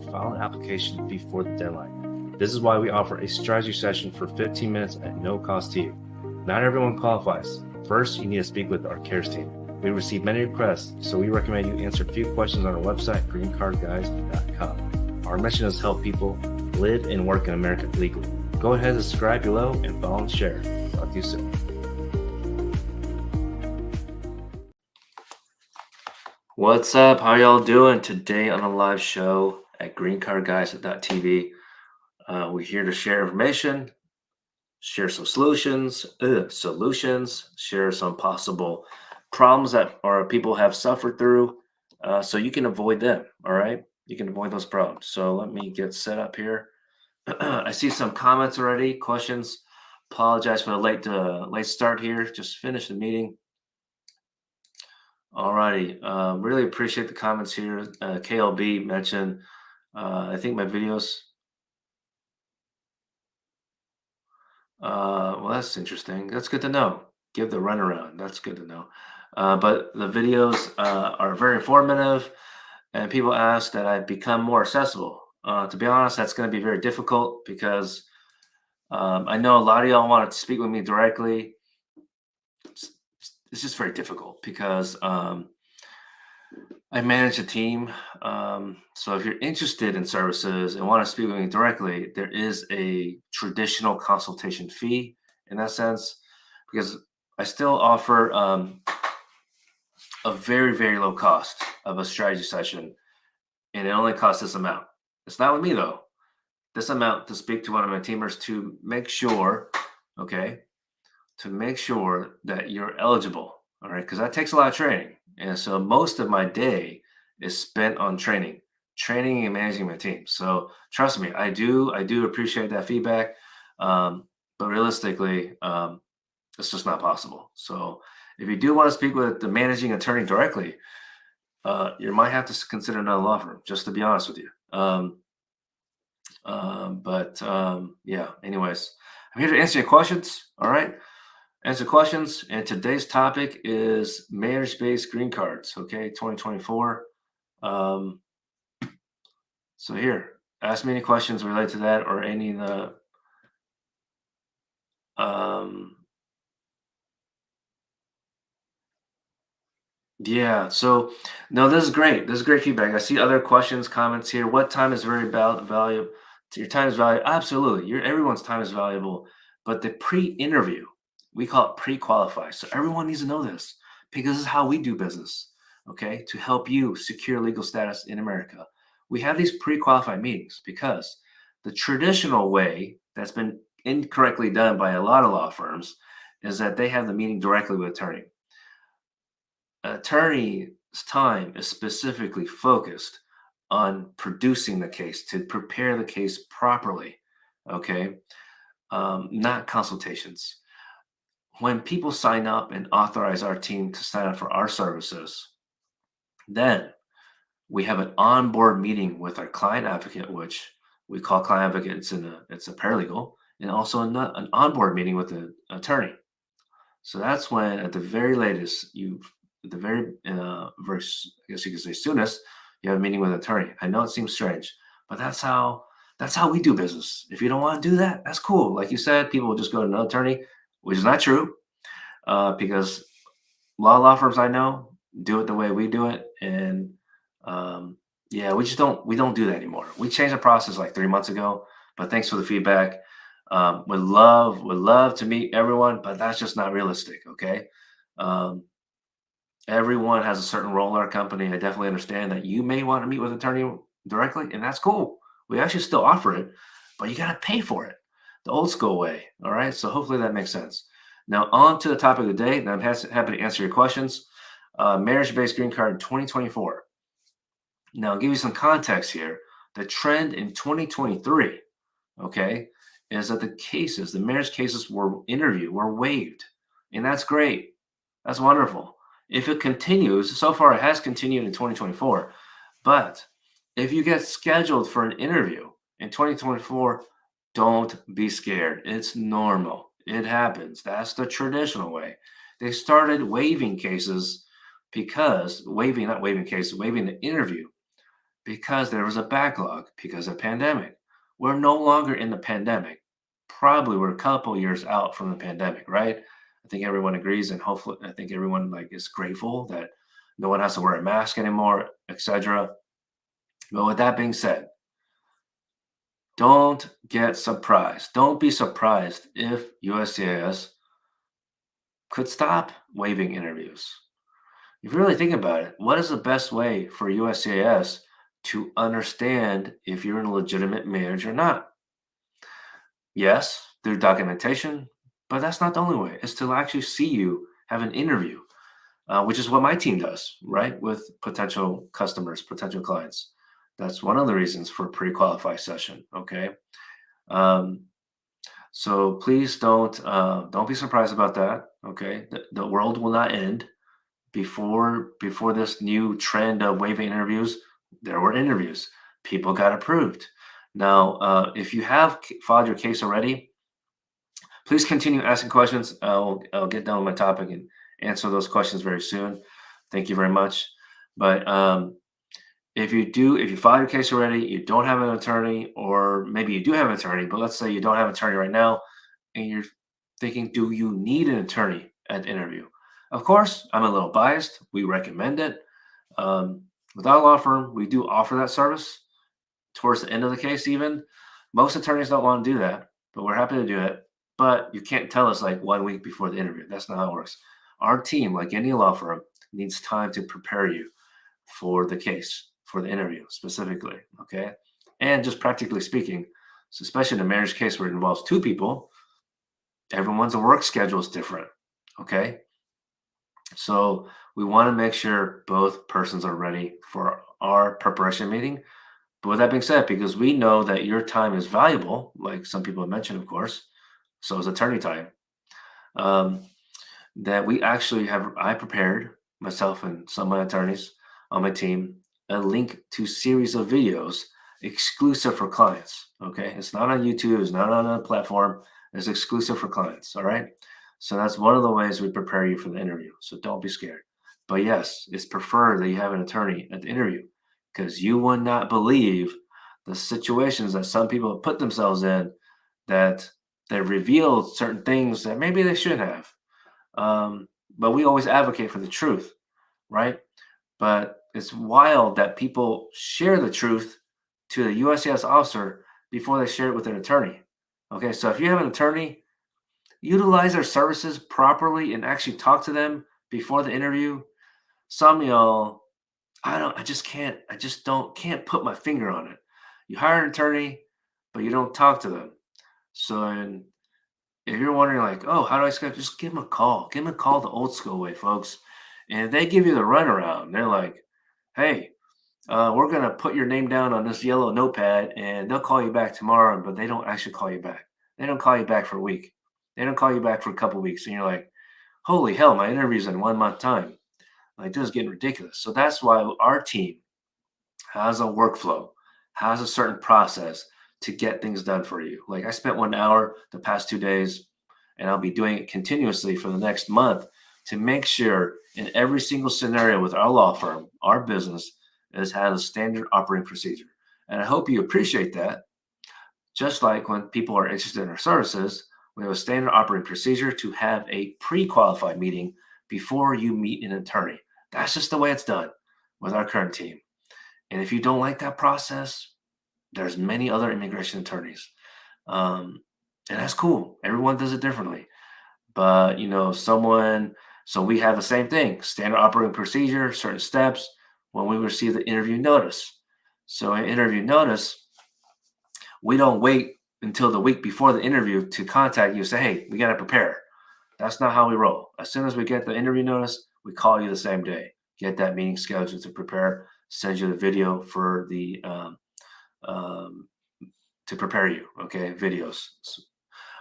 file an application before the deadline. This is why we offer a strategy session for 15 minutes at no cost to you. Not everyone qualifies. First, you need to speak with our cares team. We receive many requests, so we recommend you answer a few questions on our website, greencardguys.com. Our mission is to help people live and work in America legally. Go ahead and subscribe below and follow and share. Talk to you soon. What's up? How y'all doing today on a live show at greencardguys.tv? We're here to share information, share some solutions, share some possible problems that our people have suffered through, so you can avoid them. All right, you can avoid those problems. So let me get set up here. I see some comments already, questions. Apologize for the late start here. Just finished the meeting. Alrighty, really appreciate the comments here. KLB mentioned, I think my videos. Well, that's interesting. That's good to know. Give the runaround. That's good to know. But the videos are very informative, and people ask that I become more accessible. To be honest, that's going to be very difficult because I know a lot of y'all want to speak with me directly. It's just very difficult because I manage a team. So if you're interested in services and want to speak with me directly, there is a traditional consultation fee in that sense, because I still offer a very, very low cost of a strategy session, and it only costs this amount. It's not with me though. This amount to speak to one of my teamers to make sure, to make sure that you're eligible, all right? Because that takes a lot of training. And so most of my day is spent on training and managing my team. So trust me, I do appreciate that feedback. But realistically, it's just not possible. So if you do want to speak with the managing attorney directly, you might have to consider another law firm, just to be honest with you. Yeah, anyways, I'm here to answer your questions. All right. Answer questions, and today's topic is marriage-based green cards, 2024. So here, ask me any questions related to that or any of the yeah, so no, this is great. This is great feedback. I see other questions, comments here. What time is very valuable? Your time is valuable. Absolutely. Everyone's time is valuable, but the pre-interview, we call it pre-qualify. So everyone needs to know this because this is how we do business, to help you secure legal status in America. We have these pre-qualified meetings because the traditional way that's been incorrectly done by a lot of law firms is that they have the meeting directly with attorney. Attorney's time is specifically focused on producing the case, to prepare the case properly, not consultations. When people sign up and authorize our team to sign up for our services, then we have an onboard meeting with our client advocate, which we call client advocate. It's a paralegal, and also an onboard meeting with the attorney. So that's when, at the very latest, the very I guess you could say soonest, you have a meeting with an attorney. I know it seems strange, but that's how we do business. If you don't want to do that, that's cool. Like you said, people will just go to another attorney, which is not true, because a lot of law firms I know do it the way we do it, and we don't do that anymore. We changed the process like 3 months ago, but thanks for the feedback. Would love to meet everyone, but that's just not realistic. Everyone has a certain role in our company. I definitely understand that you may want to meet with an attorney directly, and that's cool. We actually still offer it, but you got to pay for it the old school way. All right. So hopefully that makes sense. Now on to the topic of the day, and I'm happy to answer your questions. Marriage-based green card 2024. Now I'll give you some context here. The trend in 2023, is that the marriage cases were waived, and that's great. That's wonderful. If it continues, so far it has continued in 2024, but if you get scheduled for an interview in 2024, don't be scared. It's normal. It happens. That's the traditional way. They started waiving cases waiving the interview because there was a backlog because of pandemic. We're no longer in the pandemic. Probably we're a couple years out from the pandemic, right? I think everyone agrees, and hopefully, I think everyone like is grateful that no one has to wear a mask anymore, etc. But with that being said, don't get surprised. Don't be surprised if USCIS could stop waiving interviews. If you really think about it, what is the best way for USCIS to understand if you're a legitimate manager or not? Yes, through documentation, but that's not the only way. It's to actually see you have an interview, which is what my team does, right? With potential customers, potential clients. That's one of the reasons for a pre-qualified session. Okay. Um, so please don't be surprised about that. Okay. The world will not end before this new trend of waiving interviews. There were interviews. People got approved. Now, if you have filed your case already, please continue asking questions. I'll get down with my topic and answer those questions very soon. Thank you very much. But if you file your case already, you don't have an attorney, or maybe you do have an attorney, but let's say you don't have an attorney right now, and you're thinking, do you need an attorney at the interview? Of course, I'm a little biased. We recommend it. Um, with our law firm, we do offer that service towards the end of the case, even. Most attorneys don't want to do that, but we're happy to do it. But you can't tell us like 1 week before the interview. That's not how it works. Our team, like any law firm, needs time to prepare you for the case, for the interview specifically. Okay. And just practically speaking, so especially in a marriage case where it involves two people, everyone's work schedule is different. Okay. So we want to make sure both persons are ready for our preparation meeting. But with that being said, because we know that your time is valuable, like some people have mentioned, of course, so is attorney time. Um, that we actually have, I prepared myself and some of my attorneys on my team a link to series of videos exclusive for clients. Okay, it's not on YouTube, it's not on a platform, it's exclusive for clients. All right, so that's one of the ways we prepare you for the interview. So don't be scared. But yes, it's preferred that you have an attorney at the interview, because you would not believe the situations that some people have put themselves in, that they revealed certain things that maybe they should have. But we always advocate for the truth, right? But it's wild that people share the truth to the USCIS officer before they share it with an attorney. Okay, so if you have an attorney, utilize their services properly and actually talk to them before the interview. Some of y'all, I just don't, can't put my finger on it. You hire an attorney, but you don't talk to them. So, and if you're wondering, like, oh, how do I schedule? Just give them a call. Give them a call the old school way, folks. And if they give you the runaround, they're like, hey, we're going to put your name down on this yellow notepad and they'll call you back tomorrow, but they don't actually call you back. They don't call you back for a week. They don't call you back for a couple weeks. And you're like, holy hell, my interview's in 1 month time. Like, this is getting ridiculous. So that's why our team has a workflow, has a certain process to get things done for you. Like, I spent 1 hour the past 2 days, and I'll be doing it continuously for the next month to make sure in every single scenario with our law firm, our business has had a standard operating procedure. And I hope you appreciate that. Just like when people are interested in our services, we have a standard operating procedure to have a pre-qualified meeting before you meet an attorney. That's just the way it's done with our current team. And if you don't like that process, there's many other immigration attorneys. Um, and that's cool. Everyone does it differently. But, so we have the same thing, standard operating procedure, certain steps when we receive the interview notice. So in interview notice, we don't wait until the week before the interview to contact you and say, hey, we got to prepare. That's not how we roll. As soon as we get the interview notice, we call you the same day, get that meeting scheduled to prepare, send you the video for the um, to prepare you. Okay, videos.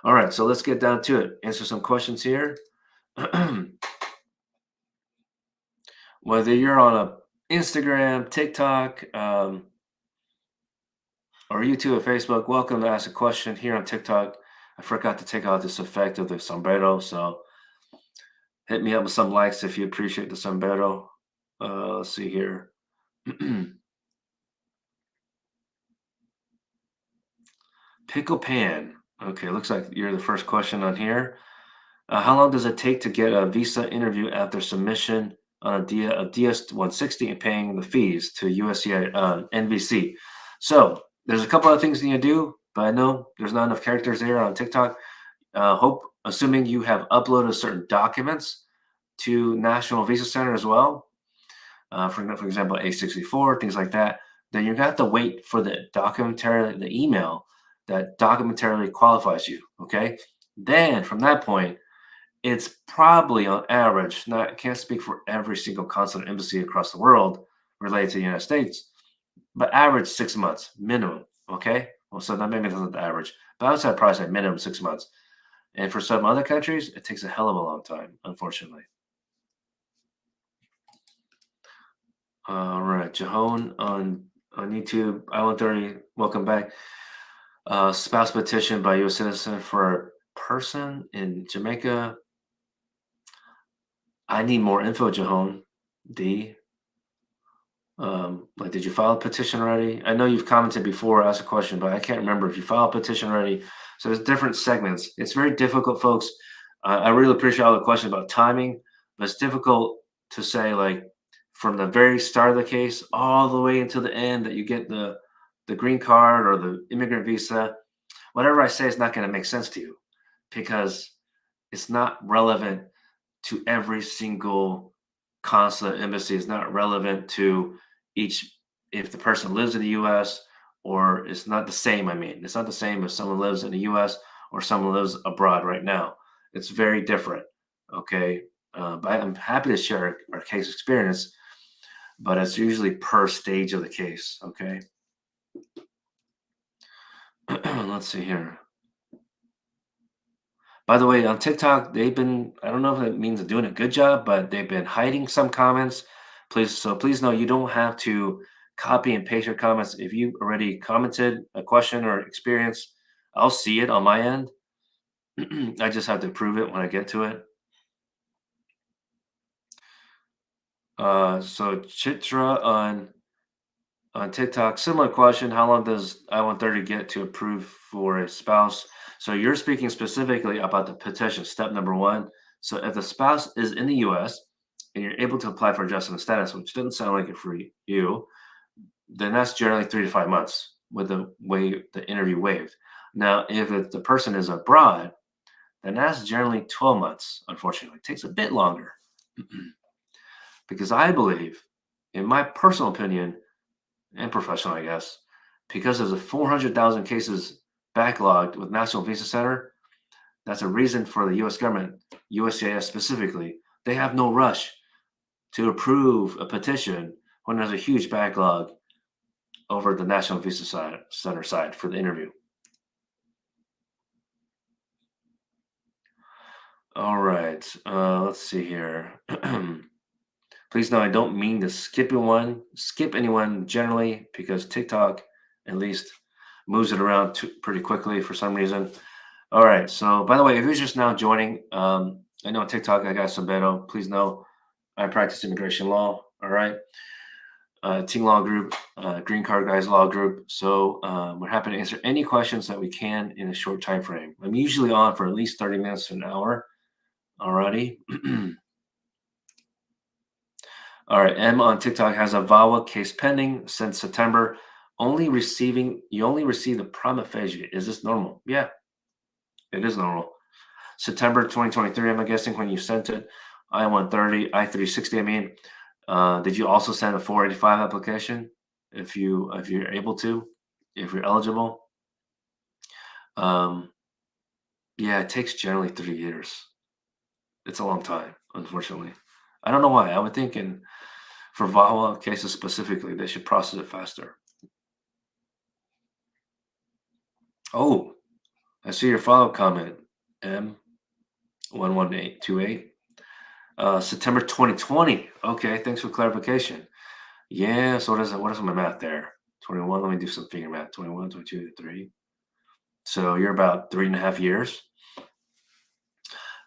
All right, so let's get down to it. Answer some questions here. Whether you're on a Instagram, TikTok, or YouTube or Facebook, welcome to ask a question here on TikTok. I forgot to take out this effect of the sombrero, so hit me up with some likes if you appreciate the sombrero. Let's see here. Pickle Pan. Okay, looks like you're the first question on here. How long does it take to get a visa interview after submission on a DS-160 and paying the fees to USCI NVC? So there's a couple of things you need to do, but I know there's not enough characters there on TikTok. Assuming you have uploaded certain documents to National Visa Center as well, for example, A64, things like that, then you're gonna have to wait for the email that documentarily qualifies you. Okay. Then from that point, it's probably on average, not I can't speak for every single consulate embassy across the world related to the United States, but average 6 months minimum. Okay. Well, so that maybe that's not the average, but I would say probably say minimum 6 months. And for some other countries, it takes a hell of a long time, unfortunately. All right, Jahon on YouTube, I-130, welcome back. Spouse petition by U.S. citizen for a person in Jamaica. I need more info, Jahon. D. Like, did you file a petition already? I know you've commented before, asked a question, but I can't remember if you filed a petition already. So there's different segments. It's very difficult, folks. I really appreciate all the questions about timing, but it's difficult to say like from the very start of the case all the way until the end that you get the green card or the immigrant visa. Whatever I say is not going to make sense to you because it's not relevant to every single consulate embassy. Is not relevant to each if the person lives in the U.S. or it's not the same. I mean, it's not the same if someone lives in the U.S. or someone lives abroad right now. It's very different. Okay, but I'm happy to share our case experience, but it's usually per stage of the case. Okay, let's see here. By the way, on TikTok, they've been, I don't know if it means they're doing a good job, but they've been hiding some comments. Please know you don't have to copy and paste your comments. If you already commented a question or experience, I'll see it on my end. I just have to approve it when I get to it. So Chitra on TikTok, similar question. How long does I-130 get to approve for a spouse? So you're speaking specifically about the petition, step number one. So if the spouse is in the US and you're able to apply for adjustment of status, which doesn't sound like it for you, then that's generally 3 to 5 months with the interview waived. Now, if the person is abroad, then that's generally 12 months, unfortunately. It takes a bit longer. Because I believe, in my personal opinion, and professional, I guess, because there's a 400,000 cases backlogged with National Visa Center. That's a reason for the U.S. government, USCIS specifically. They have no rush to approve a petition when there's a huge backlog over the National Center side for the interview. All right, let's see here. Please know I don't mean to skip anyone generally because TikTok at least moves it around pretty quickly for some reason. All right. So by the way, if you're just now joining, I know on TikTok I got Sombeto. Please know I practice immigration law. All right. Ting Law Group, Green Card Guys Law Group. So we're happy to answer any questions that we can in a short time frame. I'm usually on for at least 30 minutes to an hour. Alrighty. All right, M on TikTok has a VAWA case pending since September. You only receive the prima facie. Is this normal? Yeah, it is normal. September 2023, I'm guessing when you sent it. I-130, I-360, I mean. Did you also send a 485 application if you're able to, if you're eligible? Yeah, it takes generally 3 years. It's a long time, unfortunately. I don't know why. I would think for VAWA cases specifically, they should process it faster. Oh, I see your follow-up comment, M11828. September 2020. Okay, thanks for clarification. Yeah, so what is my math there? 21, let me do some finger math. 21, 22, 3. So you're about 3.5 years.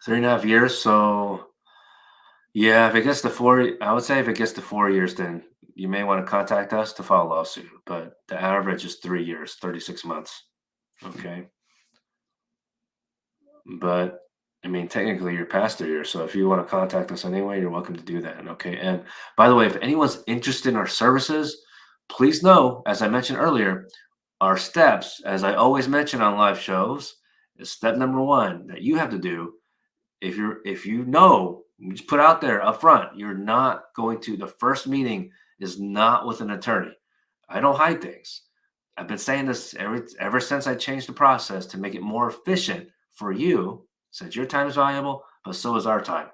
3.5 years. So yeah, if it gets to 4, I would say if it gets to 4 years, then you may want to contact us to file a lawsuit. But the average is 3 years, 36 months. Okay. But I mean, technically, you're past 3 years. So if you want to contact us anyway, you're welcome to do that. Okay. And by the way, if anyone's interested in our services, please know, as I mentioned earlier, our steps, as I always mention on live shows, is step number one that you have to do. If you know, you just put out there up front, you're not going to, the first meeting is not with an attorney. I don't hide things. I've been saying this ever since I changed the process to make it more efficient for you, since your time is valuable, but so is our time,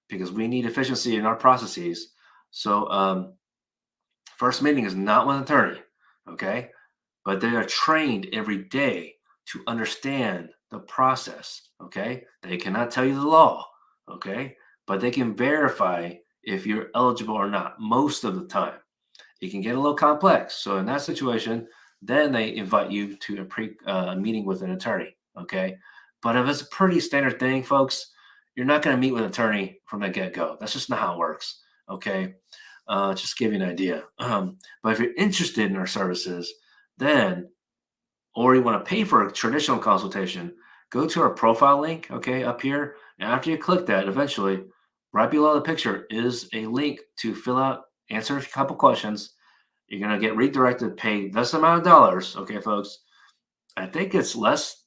because we need efficiency in our processes. So, first meeting is not with an attorney, okay? But they are trained every day to understand the process, okay? They cannot tell you the law, okay? But they can verify if you're eligible or not most of the time. It can get a little complex. So in that situation, then they invite you to a meeting with an attorney, okay? But if it's a pretty standard thing, folks, you're not going to meet with an attorney from the get-go. That's just not how it works, okay? Just to give you an idea. But if you're interested in our services, then or you want to pay for a traditional consultation, go to our profile link, okay, up here. And after you click that, eventually, right below the picture is a link to fill out, answer a couple questions. You're going to get redirected, pay this amount of dollars, okay, folks. I think it's less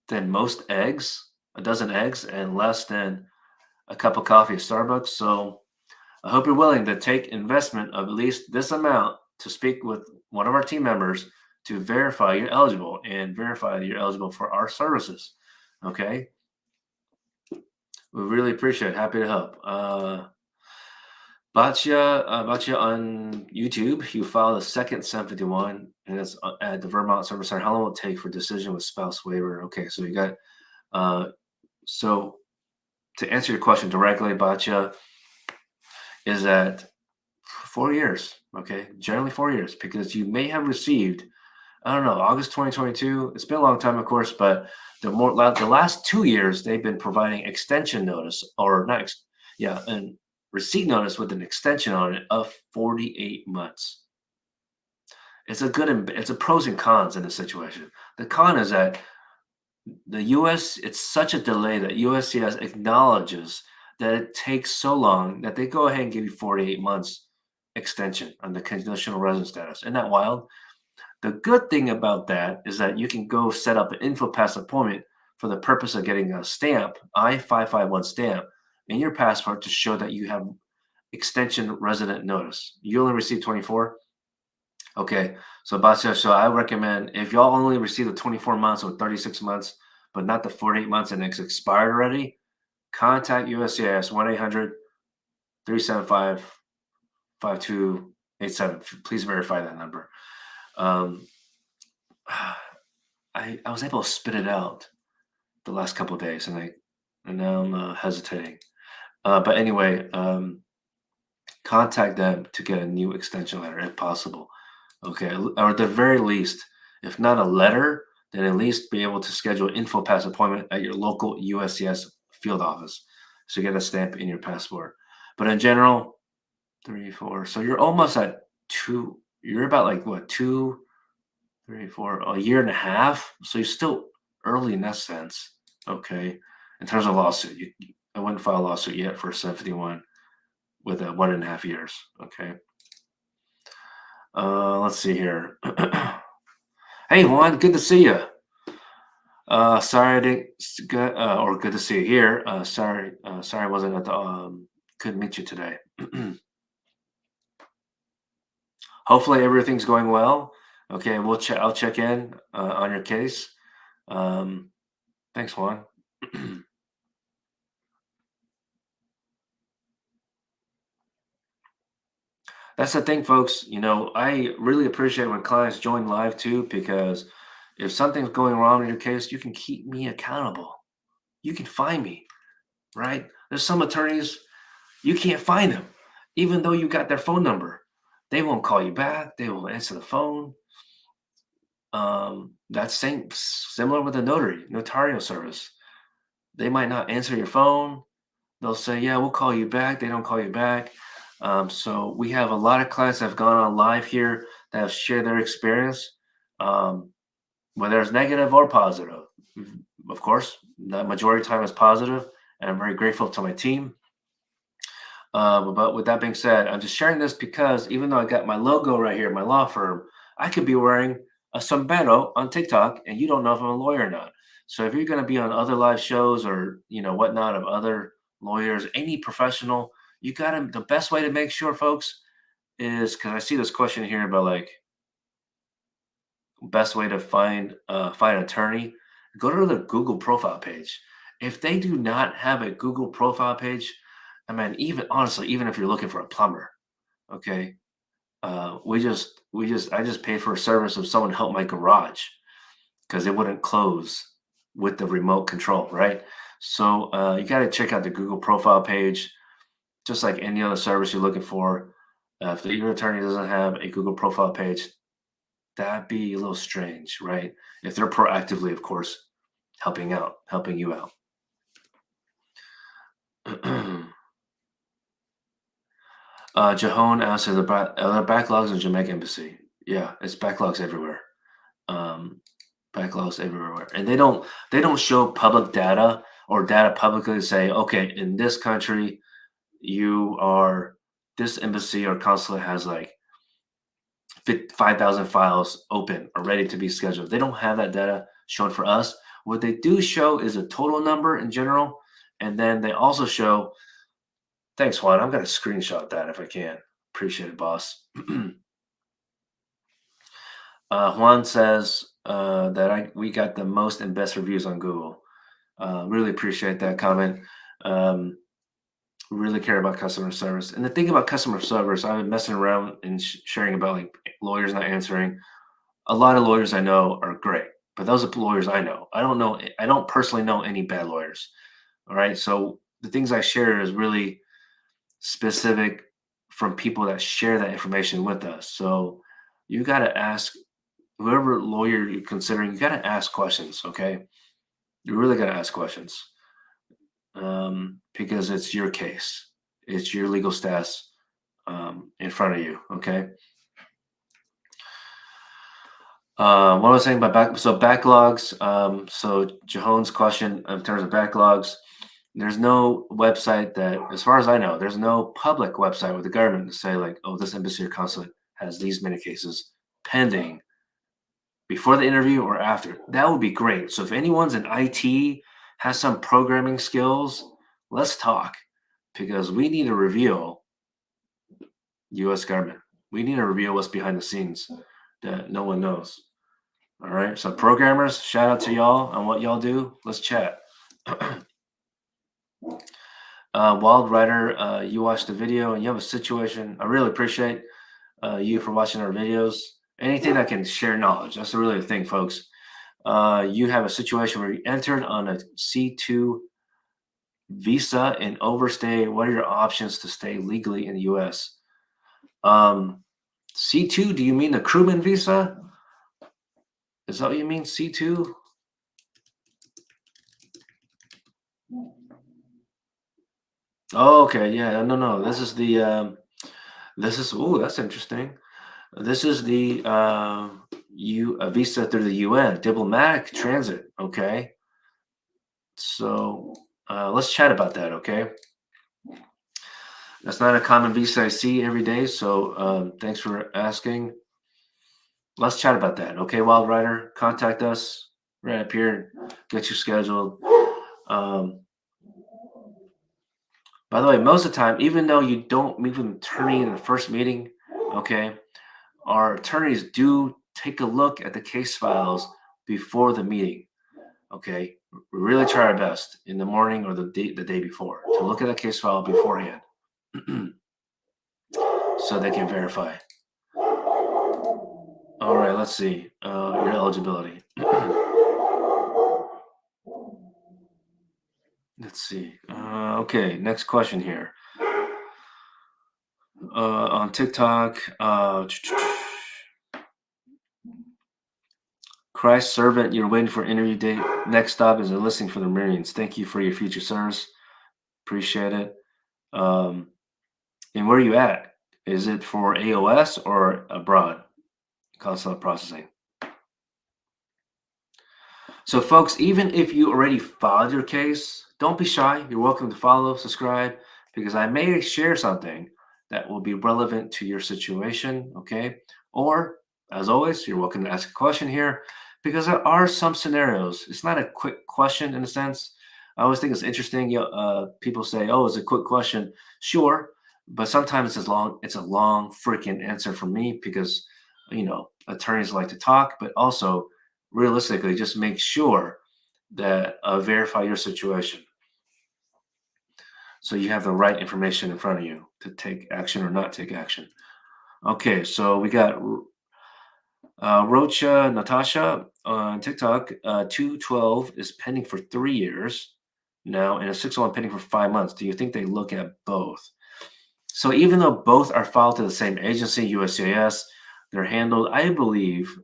than most eggs, a dozen eggs, and less than a cup of coffee at Starbucks. So I hope you're willing to take investment of at least this amount to speak with one of our team members to verify you're eligible and verify that you're eligible for our services. Okay. We really appreciate it. Happy to help. Batya on YouTube, you filed a second 751 and it's at the Vermont Service Center. How long will it take for decision with spouse waiver? Okay. So you got, uh, so to answer your question directly, Batya, is that 4 years, okay? Generally 4 years, because you may have received, I don't know, August 2022. It's been a long time, of course, but the last 2 years they've been providing extension notice or not, yeah, and receipt notice with an extension on it of 48 months. It's a pros and cons in this situation. The con is that the U.S. it's such a delay that USCIS acknowledges that it takes so long that they go ahead and give you 48 months extension on the conditional resident status. Isn't that wild? The good thing about that is that you can go set up an InfoPass appointment for the purpose of getting a stamp, I-551 stamp, in your passport to show that you have extension resident notice. You only received 24? Okay. So, Basia, so I recommend if y'all only receive the 24 months or 36 months, but not the 48 months and it's expired already, contact USCIS 1-800 375 5287. Please verify that number. Um, I was able to spit it out the last couple of days, and now I'm hesitating. But anyway, contact them to get a new extension letter if possible. Okay, or at the very least, if not a letter, then at least be able to schedule an InfoPass appointment at your local USCIS field office, so you get a stamp in your passport. But in general, 3, 4. So you're almost at two. You're about like what 2, 3, 4, a year and a half. So you're still early in that sense. Okay. In terms of lawsuit, I wouldn't file a lawsuit yet for 751 with 1.5 years. Okay. Let's see here. Hey, Juan, good to see you. Sorry I didn't get, or good to see you here. Sorry I wasn't at the couldn't meet you today. Hopefully everything's going well. Okay, I'll check in on your case. Um, Thanks, Juan. That's the thing, folks. I really appreciate when clients join live too, because if something's going wrong in your case, you can keep me accountable. You can find me, right? There's some attorneys, you can't find them, even though you got their phone number. They won't call you back. They won't answer the phone. That's similar with a notarial service. They might not answer your phone. They'll say, "Yeah, we'll call you back." They don't call you back. So we have a lot of clients that have gone on live here that have shared their experience. Um, whether it's negative or positive. Of course, the majority of the time is positive, and I'm very grateful to my team. But with that being said, I'm just sharing this because even though I got my logo right here, my law firm, I could be wearing a sombrero on TikTok, and you don't know if I'm a lawyer or not. So if you're going to be on other live shows or whatnot of other lawyers, any professional, you got to. The best way to make sure, folks, is because I see this question here about like best way to find an attorney. Go to the Google profile page. If they do not have a Google profile page, I mean, even honestly, even if you're looking for a plumber, okay, I just paid for a service of someone help my garage because it wouldn't close with the remote control, right? So you got to check out the Google profile page, just like any other service you're looking for. If your attorney doesn't have a Google profile page, that'd be a little strange, right? If they're proactively, of course, helping you out. Jahon asks, are there backlogs in Jamaica Embassy? Yeah, it's backlogs everywhere. Um, Backlogs everywhere, and they don't show public data or data publicly to say, okay, in this country, you are this embassy or consulate has like 5,000 files open or ready to be scheduled. They don't have that data shown for us. What they do show is a total number in general, and then they also show. Thanks, Juan. I'm gonna screenshot that if I can. Appreciate it, boss. Juan says that we got the most and best reviews on Google. Really appreciate that comment. Um, really care about customer service. And the thing about customer service, I've been messing around and sharing about like lawyers not answering. A lot of lawyers I know are great, but those are lawyers I know. I don't know. I don't personally know any bad lawyers. All right. So the things I share is really specific from people that share that information with us. So you got to ask whoever lawyer you're considering, you got to ask questions. Okay. You really got to ask questions because it's your case, it's your legal status in front of you. Okay. What was I saying about backlogs? So Jahon's question in terms of backlogs, there's no website that, as far as I know, there's no public website with the government to say like, oh, this embassy or consulate has these many cases pending before the interview or after. That would be great. So if anyone's in IT, has some programming skills, let's talk because we need to reveal U.S. government. We need to reveal what's behind the scenes that no one knows. All right. So programmers, shout out to y'all on what y'all do. Let's chat. Wild Rider, you watched the video and you have a situation. I really appreciate you for watching our videos. Anything that can share knowledge. That's really the thing, folks. You have a situation where you entered on a C2 visa and overstay. What are your options to stay legally in the U.S.? C2, do you mean the crewman visa? Is that what you mean, C2? Oh, okay. Yeah, no. Oh, that's interesting. This is the a visa through the UN, diplomatic transit. Okay. So let's chat about that. Okay. That's not a common visa I see every day. So thanks for asking. Let's chat about that. Okay, Wild Rider, contact us right up here. Get you scheduled. Um, by the way, most of the time, even though you don't meet with an attorney in the first meeting, okay, our attorneys do take a look at the case files before the meeting. Okay, we really try our best in the morning or the day before to look at the case file beforehand, so they can verify. All right, let's see your eligibility. Let's see. Okay, next question here. On TikTok, Christ servant, you're waiting for interview date. Next stop is a listing for the Marines. Thank you for your future service. Appreciate it. Um, and where are you at? Is it for AOS or abroad? Consulate processing. So, folks, even if you already filed your case, don't be shy. You're welcome to follow, subscribe, because I may share something that will be relevant to your situation. Okay. Or, as always, you're welcome to ask a question here because there are some scenarios. It's not a quick question in a sense. I always think it's interesting. People say, "Oh, it's a quick question." Sure, but sometimes it's long. It's a long freaking answer for me because attorneys like to talk, but also realistically, just make sure that verify your situation so you have the right information in front of you to take action or not take action. Okay, so we got Rocha Natasha on TikTok. 212 is pending for 3 years now, and a 601 pending for 5 months. Do you think they look at both? So even though both are filed to the same agency, USCIS, they're handled, I believe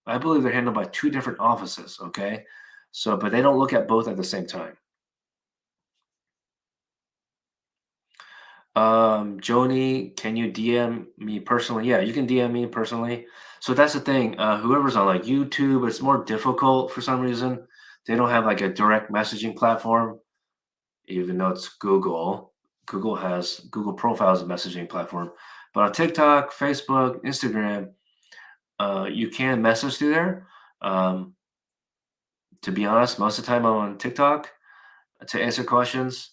they're handled by two different offices. Okay, so but they don't look at both at the same time. Joni, can you DM me personally? Yeah, you can DM me personally. So that's the thing. Whoever's on like YouTube, it's more difficult for some reason. They don't have like a direct messaging platform, even though it's Google. Google Profiles a messaging platform. But on TikTok, Facebook, Instagram, you can message through there. Um, to be honest, most of the time I'm on TikTok to answer questions,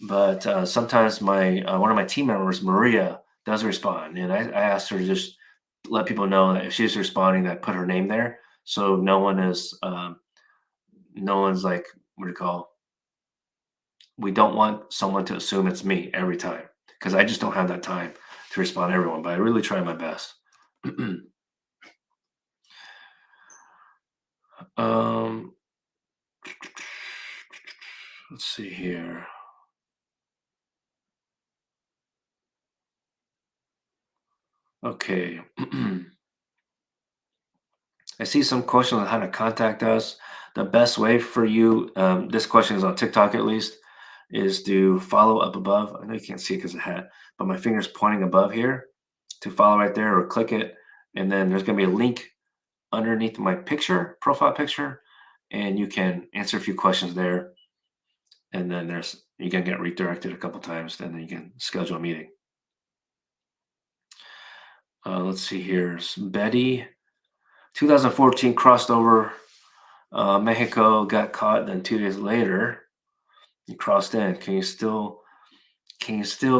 but sometimes my one of my team members, Maria, does respond, and I asked her to just let people know that if she's responding, that put her name there, so no one's like what do you call? We don't want someone to assume it's me every time because I just don't have that time to respond to everyone, but I really try my best. um, let's see here. Okay. I see some questions on how to contact us. The best way for you, this question is on TikTok at least, is to follow up above. I know you can't see it because of the hat, but my finger's pointing above here to follow right there or click it. And then there's going to be a link underneath my picture, profile picture, and you can answer a few questions there. And then you can get redirected a couple times, then you can schedule a meeting. Let's see here. Betty, 2014 crossed over Mexico, got caught. Then 2 days later, you crossed in. Can you still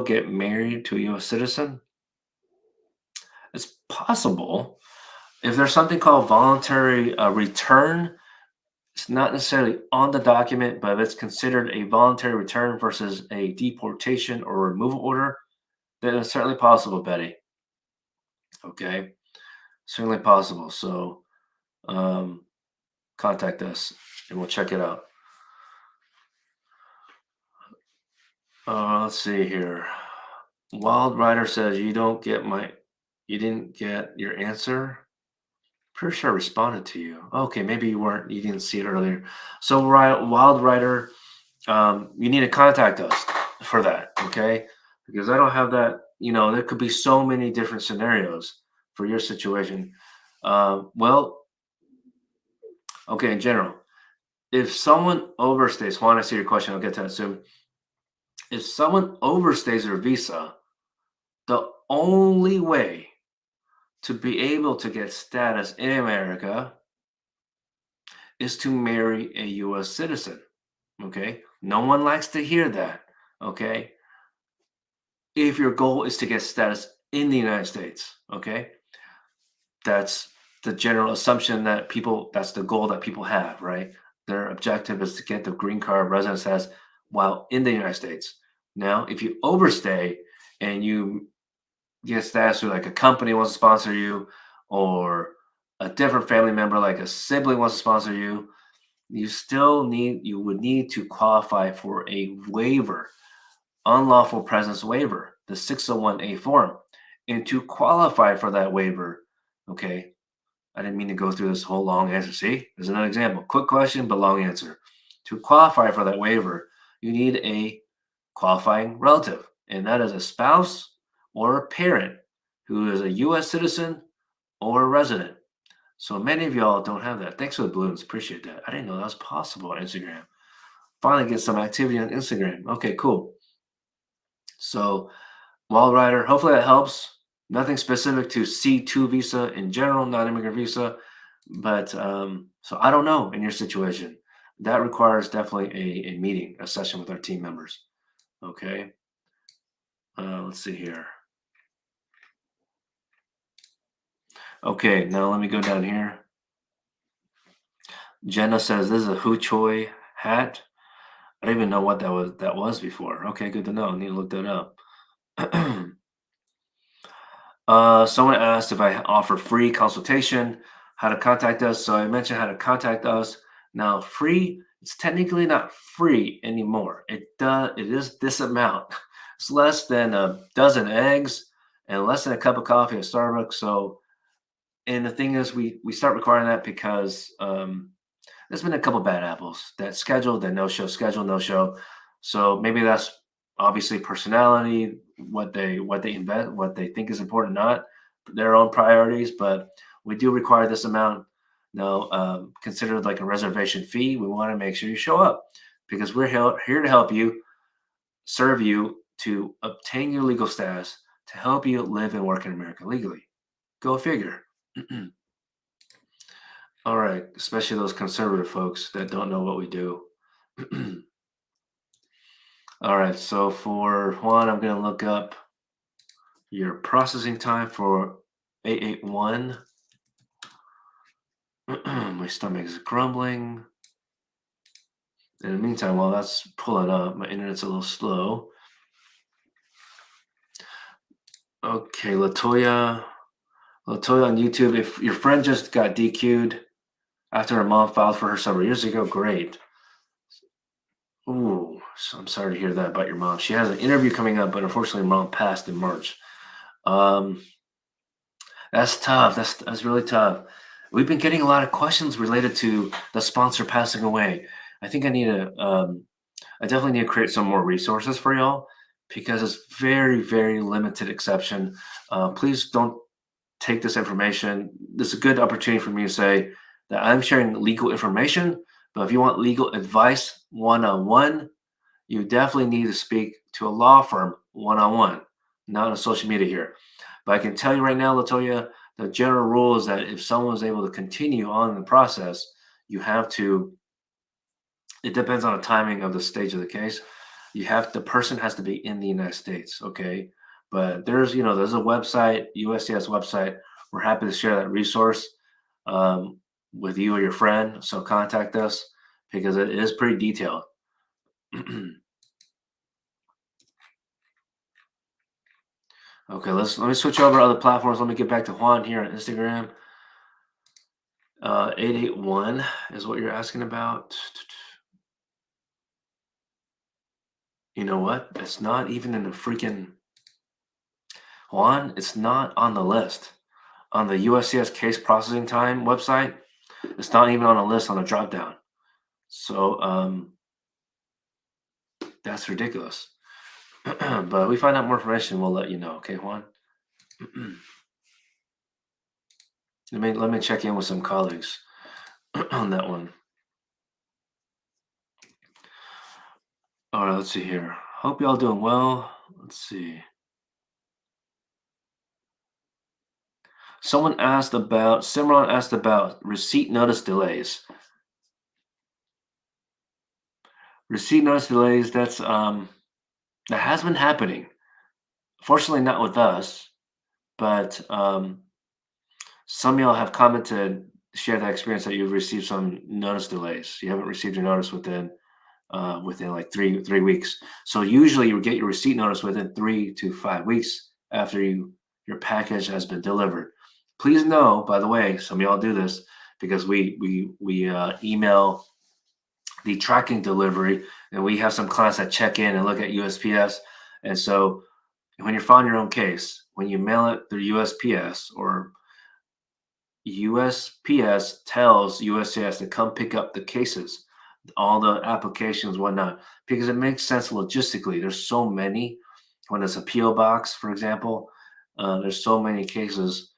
get married to a U.S. citizen? It's possible if there's something called voluntary return. It's not necessarily on the document, but if it's considered a voluntary return versus a deportation or removal order, then it's certainly possible, Betty. Okay, certainly possible. So um, contact us and we'll check it out. Let's see here. Wild Rider says you didn't get your answer. Pretty sure I responded to you. Okay, maybe you didn't see it earlier. So Wild Rider, you need to contact us for that, okay? Because I don't have that. There could be so many different scenarios for your situation. Well, okay, in general, if someone overstays, Juan, I see your question. I'll get to that soon. If someone overstays their visa, the only way to be able to get status in America is to marry a US citizen. Okay. No one likes to hear that. Okay. If your goal is to get status in the United States, okay, that's the general assumption that's the goal that people have, right? Their objective is to get the green card resident status while in the United States. Now, if you overstay and you get status through like a company wants to sponsor you or a different family member, like a sibling wants to sponsor you, you would need to qualify for a waiver, unlawful presence waiver, the 601A form. And to qualify for that waiver, okay, I didn't mean to go through this whole long answer. See, there's another example. Quick question, but long answer. To qualify for that waiver, you need a qualifying relative, and that is a spouse or a parent who is a U.S. citizen or a resident. So many of y'all don't have that. Thanks for the balloons. Appreciate that. I didn't know that was possible on Instagram. Finally get some activity on Instagram. Okay, cool. So Wall Rider, hopefully that helps. Nothing specific to C2 visa in general, non-immigrant visa. But so I don't know in your situation. That requires definitely a meeting, a session with our team members. Okay. Let's see here. Okay, now let me go down here. Jenna says this is a Hu Choi hat. I didn't even know what that was before. Okay, good to know. I need to look that up. Someone asked if I offer free consultation, how to contact us. So I mentioned how to contact us. Now, free, it's technically not free anymore. It is this amount. It's less than a dozen eggs and less than a cup of coffee at Starbucks. So, and the thing is, we start requiring that because there's been a couple bad apples that scheduled, that no show, schedule, no show. So maybe that's obviously personality, what they invest, what they think is important, not their own priorities. But we do require this amount. Now, considered like a reservation fee. We want to make sure you show up because we're here to help you, serve you, to obtain your legal status, to help you live and work in America legally. Go figure. All right, especially those conservative folks that don't know what we do. All right, so for Juan, I'm going to look up your processing time for 881. My stomach is grumbling. In the meantime, while that's pulling up, my internet's a little slow. Okay, Latoya on YouTube. If your friend just got DQ'd after her mom filed for her several years ago, great. Ooh, so I'm sorry to hear that about your mom. She has an interview coming up, but unfortunately, mom passed in March. Um, that's tough. That's really tough. We've been getting a lot of questions related to the sponsor passing away. I think I definitely need to create some more resources for y'all because it's very, very limited exception. Please don't take this information. This is a good opportunity for me to say that I'm sharing legal information, but if you want legal advice one-on-one, you definitely need to speak to a law firm one-on-one, not on social media here. But I can tell you right now, Latoya, the general rule is that if someone is able to continue on in the process, you have to, it depends on the timing of the stage of the case. The person has to be in the United States, okay? But there's a website, USCIS website. We're happy to share that resource um, with you or your friend. So contact us because it is pretty detailed. Okay, let me switch over to other platforms. Let me get back to Juan here on Instagram. 881 is what you're asking about. You know what? It's not even in the freaking Juan. It's not on the list on the USCS case processing time website. It's not even on a list on a drop down. So that's ridiculous. But we find out more information, we'll let you know. Okay, Juan. let me check in with some colleagues on that one. All right, let's see here. Hope y'all doing well. Let's see. Simran asked about receipt notice delays. Receipt notice delays, that has been happening. Fortunately, not with us, but some of y'all have commented, share that experience that you've received some notice delays. You haven't received your notice within like three weeks. So usually you get your receipt notice within 3 to 5 weeks after your package has been delivered. Please know, by the way, some of y'all do this because we email the tracking delivery, and we have some clients that check in and look at USPS. And so when you're filing your own case, when you mail it through USPS, or USPS tells USCIS to come pick up the cases, all the applications, whatnot, because it makes sense logistically. There's so many. When it's a PO box, for example, there's so many cases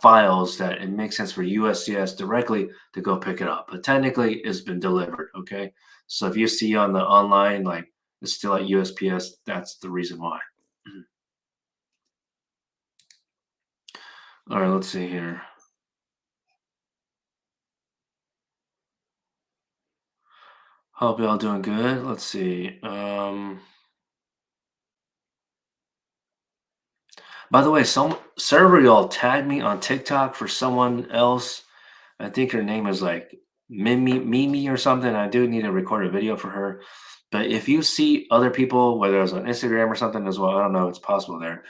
files that it makes sense for USCS directly to go pick it up. But technically, it's been delivered. Okay, so if you see on the online like it's still at USPS, that's the reason why. Mhm. All right, let's see here. Hope y'all doing good. Let's see. By the way, some server y'all tagged me on TikTok for someone else. I think her name is like Mimi or something. I do need to record a video for her. But if you see other people, whether it's on Instagram or something as well, I don't know, it's possible there.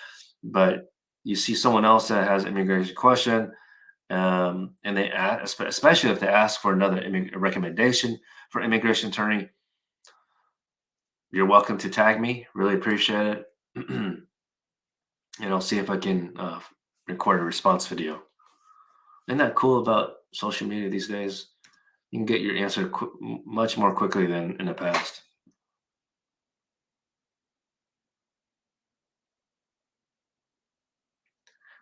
But you see someone else that has immigration question, and they ask, especially if they ask for another recommendation for immigration attorney, you're welcome to tag me. Really appreciate it. And I'll see if I can record a response video. Isn't that cool about social media these days? You can get your answer much more quickly than in the past.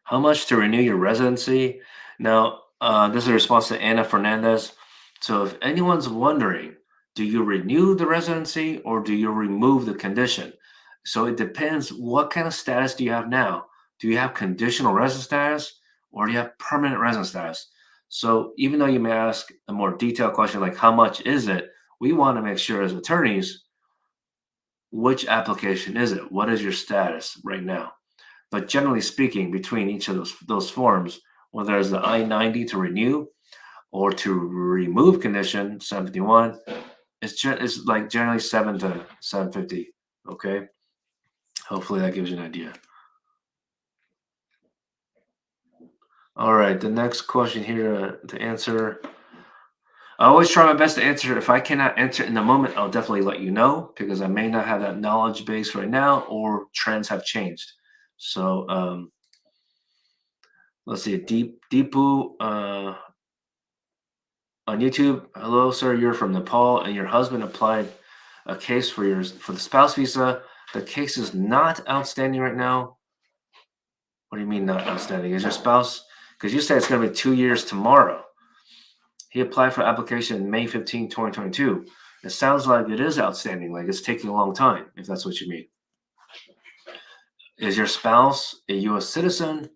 How much to renew your residency? Now, this is a response to Anna Fernandez. So, if anyone's wondering, do you renew the residency or do you remove the condition? So, it depends what kind of status do you have now? Do you have conditional resident status or do you have permanent resident status? So, even though you may ask a more detailed question like, how much is it? We want to make sure as attorneys, which application is it? What is your status right now? But generally speaking, between each of those forms, whether it's the I-90 to renew or to remove condition 751, it's like generally 7 to 750. Okay, hopefully that gives you an idea. All right, the next question here to answer. I always try my best to answer. If I cannot answer in the moment, I'll definitely let you know because I may not have that knowledge base right now or trends have changed. So let's see, Deepu on YouTube. Hello, sir. You're from Nepal, and your husband applied a case for the spouse visa. The case is not outstanding right now. What do you mean not outstanding? Is your spouse? Because you said it's going to be 2 years tomorrow. He applied for application May 15, 2022. It sounds like it is outstanding, like it's taking a long time, if that's what you mean. Is your spouse a U.S. citizen,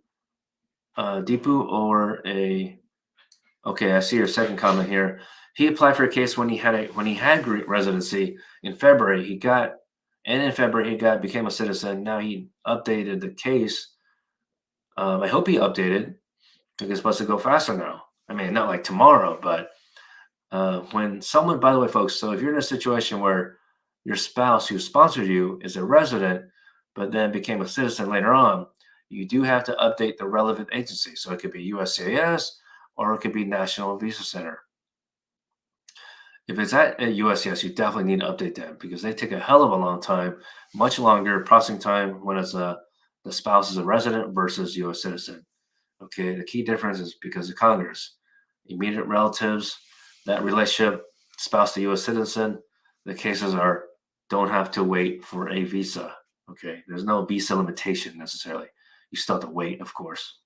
Deepu, or a? Okay, I see your second comment here. He applied for a case when he had residency in February. And in February he became a citizen. Now he updated the case. I hope he updated because it's supposed to go faster now. I mean, not like tomorrow, but when someone, by the way, folks, so if you're in a situation where your spouse who sponsored you is a resident, but then became a citizen later on, you do have to update the relevant agency. So it could be USCIS or it could be National Visa Center. If it's at a USCIS, you definitely need to update them because they take a hell of a long time, much longer processing time when the spouse is a resident versus U.S. citizen. Okay, the key difference is because of Congress, immediate relatives, that relationship, spouse to U.S. citizen, the cases are don't have to wait for a visa. Okay, there's no visa limitation necessarily. You still have to wait, of course.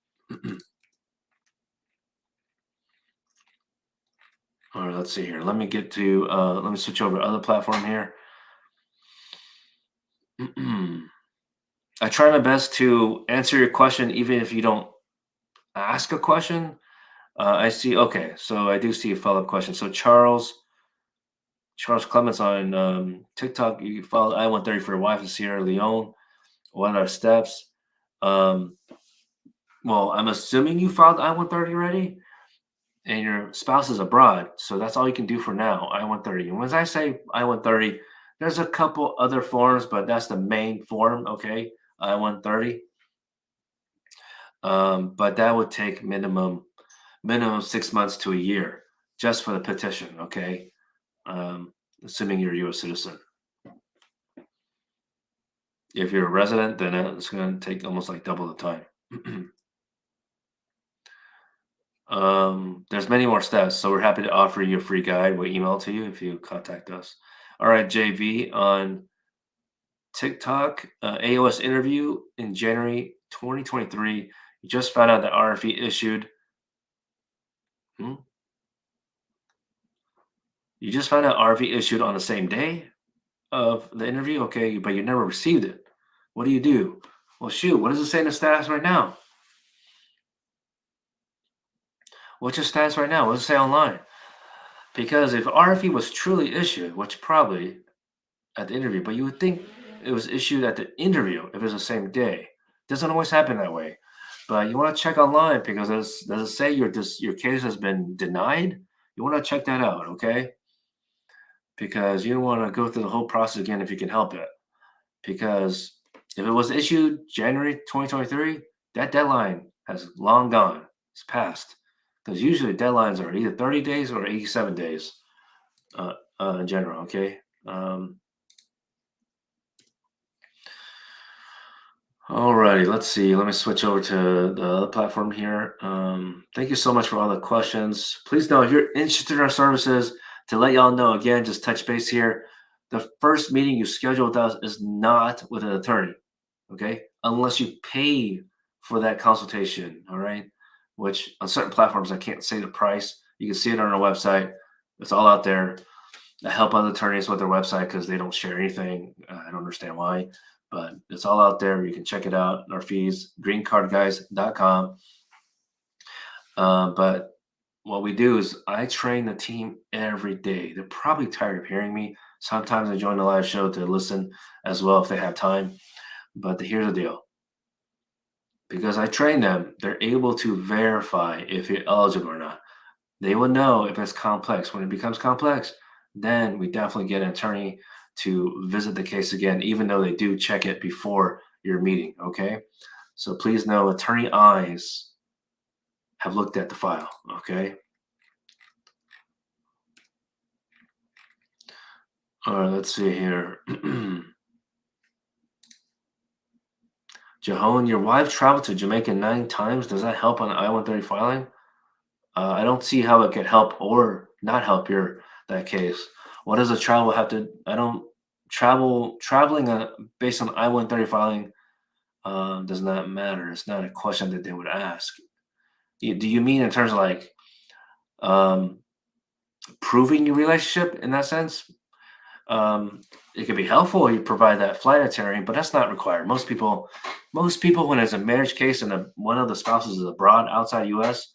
All right, let's see here. Let me switch over to other platform here. I try my best to answer your question, even if you don't ask a question. I see. Okay, so I do see a follow up question. So Charles Clements on TikTok, you followed I-130 for your wife in Sierra Leone. What are steps? Um, well, I'm assuming you filed I-130 already, and your spouse is abroad, so that's all you can do for now. I-130. And when I say I-130, there's a couple other forms, but that's the main form. Okay, I-130. But that would take minimum 6 months to a year just for the petition. Okay, assuming you're a U.S. citizen. If you're a resident, then it's going to take almost like double the time. There's many more steps, so we're happy to offer you a free guide. We'll email it to you if you contact us. All right, JV on TikTok, AOS interview in January 2023. You just found out that RFE issued. Hmm? You just found out RFE issued on the same day of the interview, okay, but you never received it. What do you do? Well, shoot, what does it say in the status right now? What's your status right now? What does it say online? Because if RFE was truly issued, which probably at the interview, but you would think it was issued at the interview if it's the same day. Doesn't always happen that way. But you want to check online because does it say your case has been denied? You want to check that out, okay? Because you don't want to go through the whole process again if you can help it. Because if it was issued January 2023, that deadline has long gone. It's passed. Because usually deadlines are either 30 days or 87 days in general, okay? Alrighty, let's see. Let me switch over to the other platform here. Thank you so much for all the questions. Please know if you're interested in our services, to let y'all know again, just touch base here. The first meeting you schedule with us is not with an attorney, okay? Unless you pay for that consultation, all right? Which on certain platforms, I can't say the price. You can see it on our website. It's all out there. I help other attorneys with their website because they don't share anything. I don't understand why, but it's all out there. You can check it out. Our fees, greencardguys.com. But what we do is I train the team every day. They're probably tired of hearing me. Sometimes I join the live show to listen as well if they have time. But here's the deal, because I train them, they're able to verify if you're eligible or not. They will know if it's complex. When it becomes complex, then we definitely get an attorney to visit the case again, even though they do check it before your meeting. Okay. So please know attorney eyes have looked at the file. Okay. All right. Let's see here. Jahan, your wife traveled to Jamaica 9 times. Does that help on I-130 filing? I don't see how it could help or not help your that case. What does a travel have to? I don't traveling based on I-130 filing does not matter. It's not a question that they would ask. Do you mean in terms of like um, proving your relationship in that sense? It could be helpful. You provide that flight itinerary, but that's not required. Most people, when it's a marriage case and one of the spouses is abroad outside U.S.,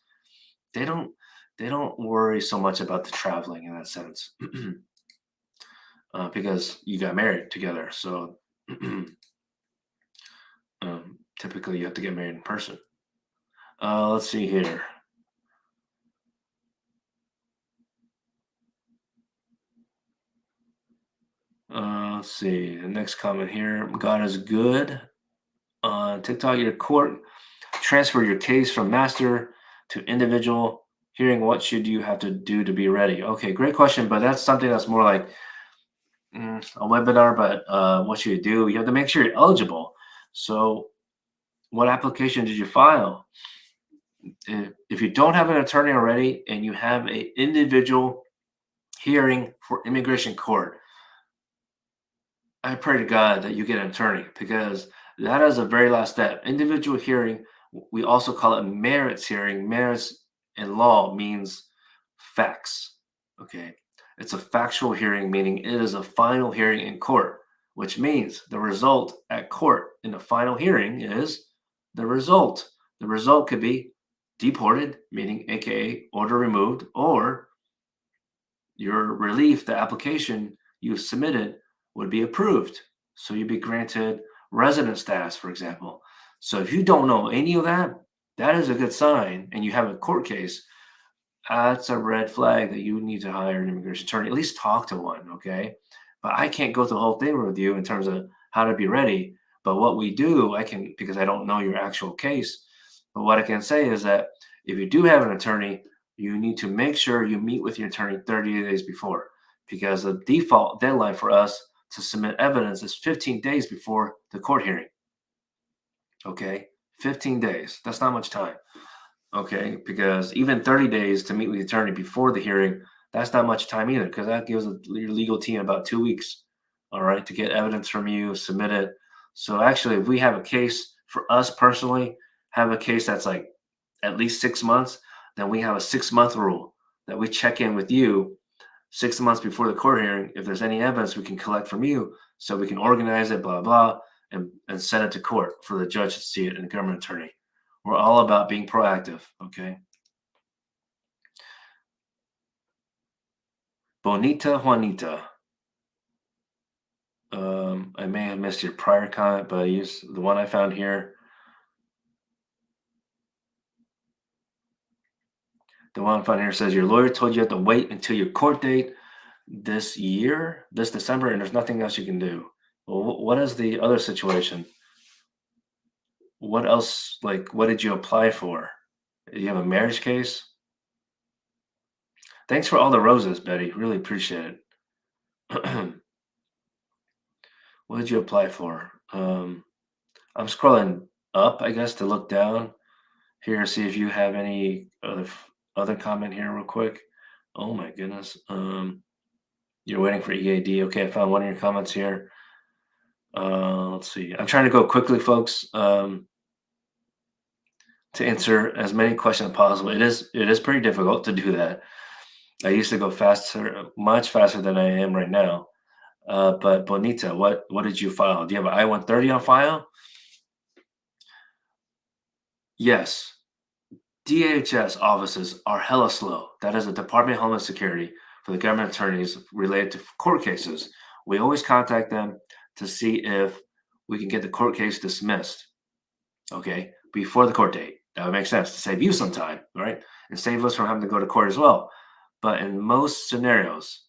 they don't they don't worry so much about the traveling in that sense because you got married together. So typically you have to get married in person. Let's see here. Let's see the next comment here. God is good. On TikTok, your court transfer your case from master to individual hearing. What should you have to do to be ready? Okay, great question, but that's something that's more like a webinar. But what should you do? You have to make sure you're eligible. So what application did you file? If you don't have an attorney already and you have a individual hearing for immigration court, I pray to God that you get an attorney because that is a very last step. Individual hearing, we also call it merits hearing. Merits in law means facts. Okay. It's a factual hearing, meaning it is a final hearing in court, which means the result at court in the final hearing is the result. The result could be deported, meaning AKA order removed, or your relief, the application you submitted, would be approved. So you'd be granted resident status, for example. So if you don't know any of that, that is a good sign, and you have a court case, that's a red flag that you need to hire an immigration attorney. At least talk to one, okay? But I can't go through the whole thing with you in terms of how to be ready. But what we do, I can, because I don't know your actual case. But what I can say is that if you do have an attorney, you need to make sure you meet with your attorney 30 days before, because the default deadline for us to submit evidence is 15 days before the court hearing. Okay, 15 days. That's not much time. Okay, because even 30 days to meet with the attorney before the hearing, that's not much time either, because that gives your legal team about 2 weeks, all right, to get evidence from you, submit it. So actually, if we have a case for us personally, have a case that's like at least 6 months, then we have a 6-month rule that we check in with you 6 months before the court hearing. If there's any evidence we can collect from you, so we can organize it, blah, blah, and send it to court for the judge to see it and the government attorney. We're all about being proactive, okay? Bonita Juanita. I may have missed your prior comment, but I used the one I found here. The one I found here says your lawyer told you have to wait until your court date this year, this December, and there's nothing else you can do. Well, what is the other situation? What else? Like, what did you apply for? Do you have a marriage case? Thanks for all the roses, Betty. Really appreciate it. What did you apply for? I'm scrolling up, I guess, to look down here, see if you have any other comment here, real quick. Oh my goodness. You're waiting for EAD. Okay, I found one of your comments here. Let's see. I'm trying to go quickly, folks, to answer as many questions as possible. It is pretty difficult to do that. I used to go faster, much faster than I am right now. But Bonita, what did you file? Do you have an I-130 on file? Yes. DHS offices are hella slow. That is the Department of Homeland Security for the government attorneys related to court cases. We always contact them to see if we can get the court case dismissed, okay, before the court date. That would make sense to save you some time, right? And save us from having to go to court as well. But in most scenarios,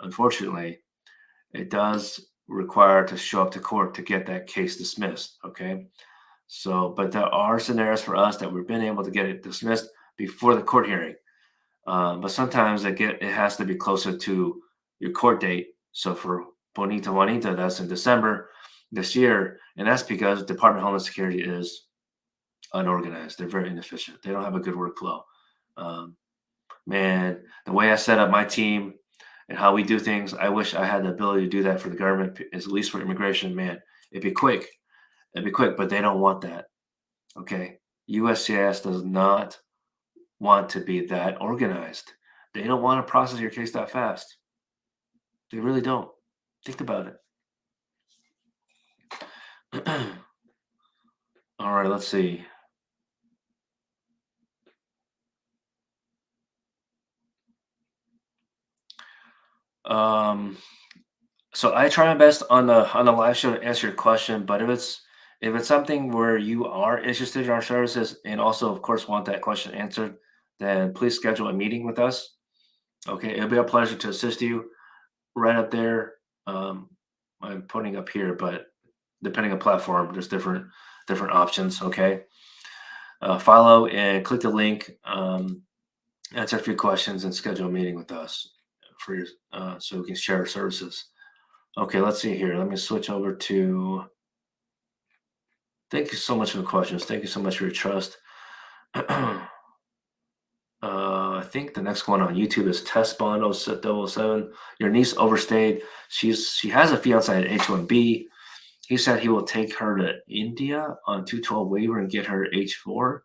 unfortunately, it does require to show up to court to get that case dismissed, okay? So, but there are scenarios for us that we've been able to get it dismissed before the court hearing. But sometimes it has to be closer to your court date. So for Bonita Juanita, that's in December this year, and that's because Department of Homeland Security is unorganized. They're very inefficient. They don't have a good workflow. Um, Man, the way I set up my team and how we do things, I wish I had the ability to do that for the government, at least for immigration. Man, it'd be quick. It'd be quick, but they don't want that. Okay. USCIS does not want to be that organized. They don't want to process your case that fast. They really don't. Think about it. All right, let's see. Um, so I try my best on the live show to answer your question, but if it's something where you are interested in our services and also, of course, want that question answered, then please schedule a meeting with us. Okay, it'll be a pleasure to assist you. Right up there, um, I'm putting up here, but depending on platform, there's different options. Okay, follow and click the link, answer a few questions, and schedule a meeting with us for your so we can share our services. Okay, let's see here. Let me switch over to. Thank you so much for the questions. Thank you so much for your trust. I think the next one on YouTube is Test Bond 007. Your niece overstayed. She has a fiance at H1B. He said he will take her to India on 212 waiver and get her H4.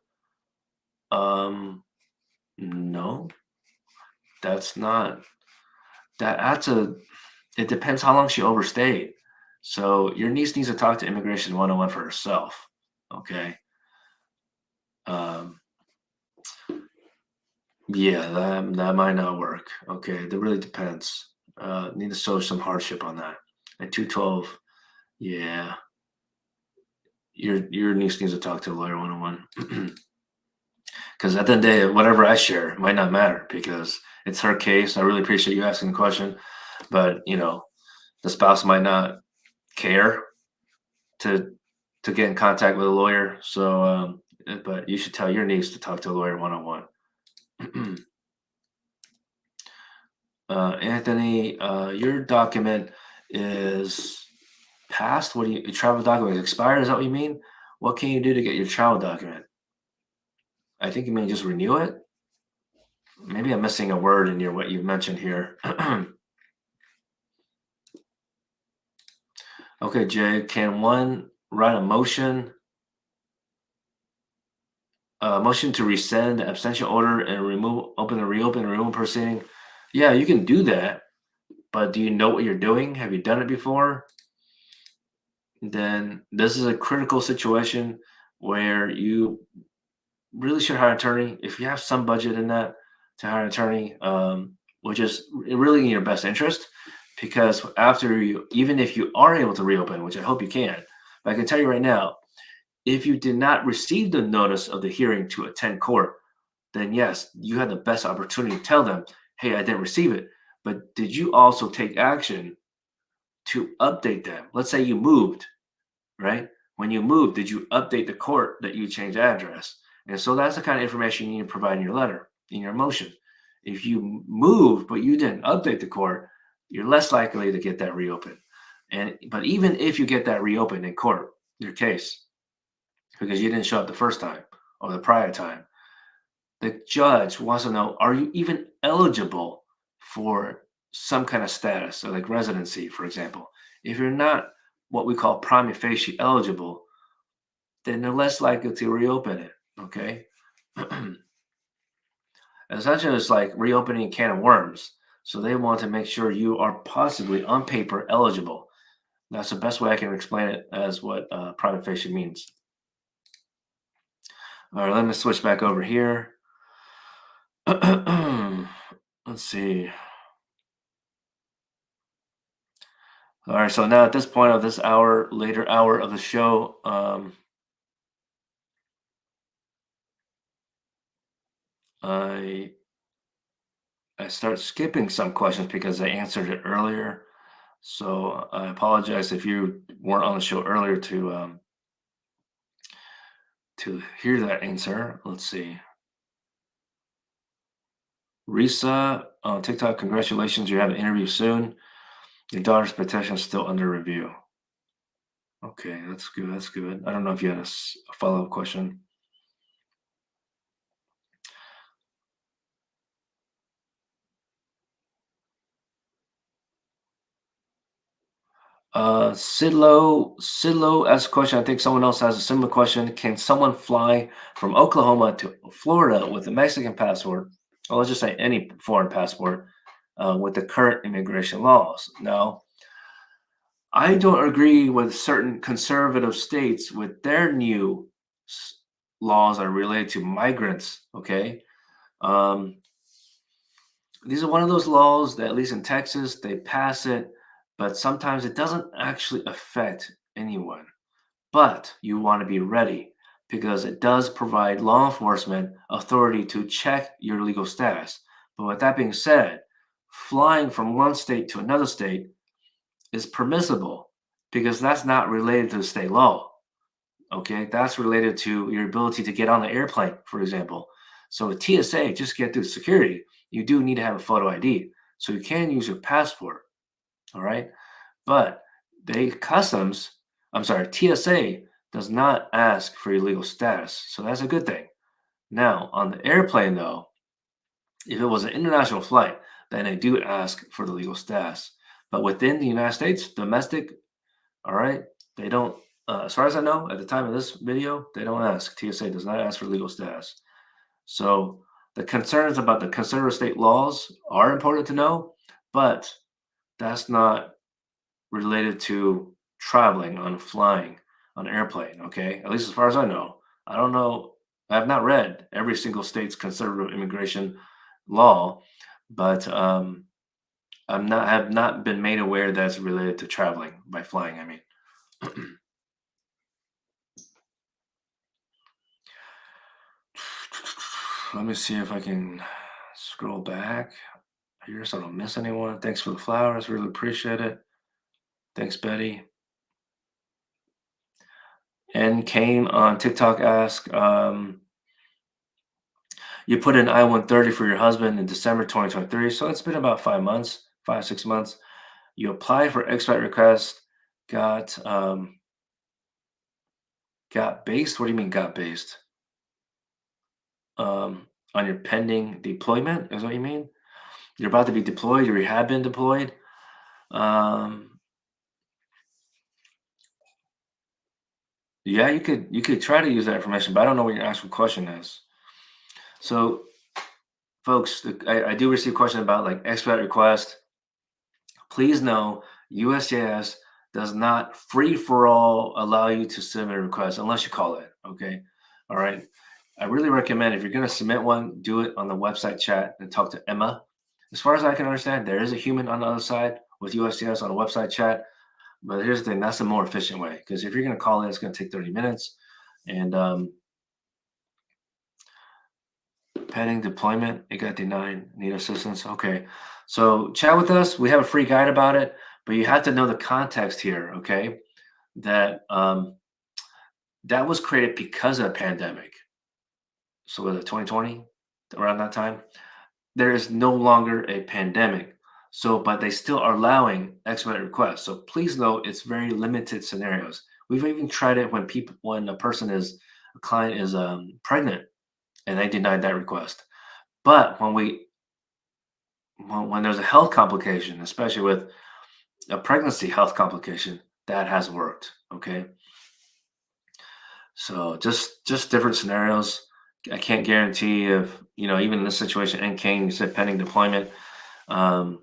No, that's not that's a. It depends how long she overstayed. So your niece needs to talk to Immigration 101 for herself. Okay. Um, yeah, that might not work. Okay, that really depends. Need to show some hardship on that. At 212, yeah, your niece needs to talk to a lawyer 101. Because at the end of the day, whatever I share might not matter because it's her case. I really appreciate you asking the question, but the spouse might not care to get in contact with a lawyer. So, but you should tell your niece to talk to a lawyer 101. Anthony, your document is passed. What do your travel document is expired? Is that what you mean? What can you do to get your travel document? I think you mean just renew it. Maybe I'm missing a word in your what you mentioned here. Okay, Jay, can one write a motion Motion to rescind the abstention order and reopen and remove proceeding. Yeah, you can do that, but do you know what you're doing? Have you done it before? Then this is a critical situation where you really should hire an attorney. If you have some budget in that to hire an attorney, which is really in your best interest, because after you, even if you are able to reopen, which I hope you can, but I can tell you right now, if you did not receive the notice of the hearing to attend court, then yes, you had the best opportunity to tell them, hey, I didn't receive it. But did you also take action to update them? Let's say you moved, right? When you moved, did you update the court that you changed address? And so that's the kind of information you need to provide in your letter, in your motion. If you moved, but you didn't update the court, you're less likely to get that reopened. And but even if you get that reopened in court, your case, because you didn't show up the first time or the prior time, the judge wants to know, are you even eligible for some kind of status, so like residency, for example? If you're not what we call prima facie eligible, then they're less likely to reopen it. Okay. Essentially, it's like reopening a can of worms. So they want to make sure you are possibly on paper eligible. That's the best way I can explain it as what prima facie means. All right, let me switch back over here. Let's see. All right, so now at this point of this hour, later hour of the show, I I start skipping some questions because I answered it earlier. So I apologize if you weren't on the show earlier to hear that answer. Let's see. Risa on TikTok, congratulations, you have an interview soon. Your daughter's petition is still under review. Okay, that's good. That's good. I don't know if you had a follow-up question. Sidlow asked a question. I think someone else has a similar question. Can someone fly from Oklahoma to Florida with a Mexican passport, or let's just say any foreign passport, with the current immigration laws? No, I don't agree with certain conservative states with their new laws that are related to migrants. Okay, um, these are one of those laws that, at least in Texas, they pass it, but sometimes it doesn't actually affect anyone. But you want to be ready because it does provide law enforcement authority to check your legal status. But with that being said, flying from one state to another state is permissible because that's not related to the state law. Okay, that's related to your ability to get on the airplane, for example. So with TSA, just get through security, you do need to have a photo ID. So you can use your passport. All right. But TSA does not ask for your legal status. So that's a good thing. Now, on the airplane, though, if it was an international flight, then they do ask for the legal status. But within the United States, domestic, all right, they don't, as far as I know, at the time of this video, they don't ask. TSA does not ask for legal status. So the concerns about the conservative state laws are important to know, but that's not related to traveling on flying on an airplane, okay? At least as far as I know. I don't know. I have not read every single state's conservative immigration law, but I have not been made aware that it's related to traveling by flying. I mean, let me see if I can scroll back here so I don't miss anyone. Thanks for the flowers. Really appreciate it. Thanks, Betty. And Kane on TikTok asked, you put in I-130 for your husband in December 2023, so it's been about 5 months, 6 months. You applied for expedite request, got got based. What do you mean got based? On your pending deployment is what you mean? You're about to be deployed, or you have been deployed. Um, Yeah, you could try to use that information, but I don't know what your actual question is. So, folks, I do receive questions about like expedite request. Please know USCIS does not free for all allow you to submit a request unless you call it. Okay. All right. I really recommend if you're going to submit one, do it on the website chat and talk to Emma. As far as I can understand, there is a human on the other side with USCIS on a website chat. But here's the thing, that's the more efficient way. Because if you're going to call in, it's going to take 30 minutes. And pending deployment, it got denied. Need assistance. Okay. So chat with us. We have a free guide about it, but you have to know the context here. Okay. That that was created because of the pandemic. So was it 2020 around that time? There is no longer a pandemic. So, but they still are allowing expedite requests. So please know it's very limited scenarios. We've even tried it when a person is a client is pregnant and they denied that request. But when there's a health complication, especially with a pregnancy health complication, that has worked. Okay, so just different scenarios. I can't guarantee if even in this situation. And Kane, you said pending deployment. Um,